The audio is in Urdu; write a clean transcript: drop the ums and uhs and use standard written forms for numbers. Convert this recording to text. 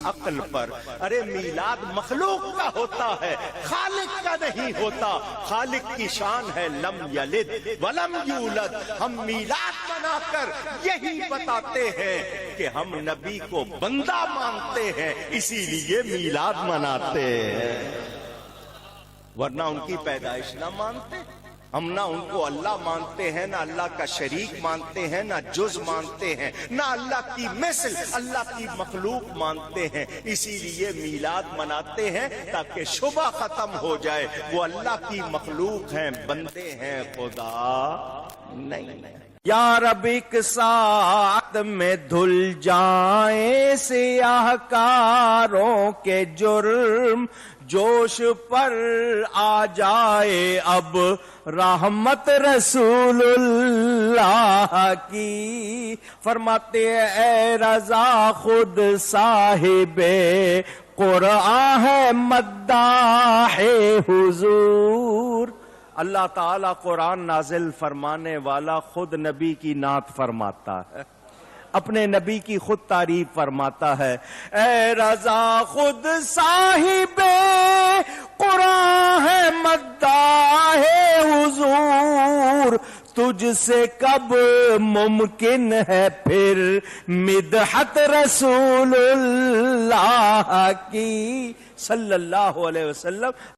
عقل پر. ارے میلاد مخلوق کا ہوتا ہے، خالق کا نہیں ہوتا. خالق کی شان ہے لم یلد ولم یولد. ہم میلاد منا کر یہی بتاتے ہیں کہ ہم نبی کو بندہ مانتے ہیں، اسی لیے میلاد مناتے ہیں، ورنہ ان کی پیدائش نہ مانتے. ہم نہ ان کو اللہ مانتے ہیں، نہ اللہ کا شریک مانتے ہیں، نہ جز مانتے ہیں، نہ اللہ کی مثل اللہ کی مخلوق مانتے ہیں. اسی لیے میلاد مناتے ہیں تاکہ شبہ ختم ہو جائے. وہ اللہ کی مخلوق ہیں، بندے ہیں، خدا نہیں. یا رب ایک ساتھ میں دھل جائیں سیاہ کاروں کے جرم، جوش پر آ جائے اب رحمت رسول اللہ کی. فرماتے اے رضا خود صاحب قرآن ہے مداح حضور. اللہ تعالیٰ قرآن نازل فرمانے والا خود نبی کی نعت فرماتا ہے، اپنے نبی کی خود تعریف فرماتا ہے. اے رضا خود صاحب قرآن ہے مداح حضور، تجھ سے کب ممکن ہے پھر مدحت رسول اللہ کی صلی اللہ علیہ وسلم.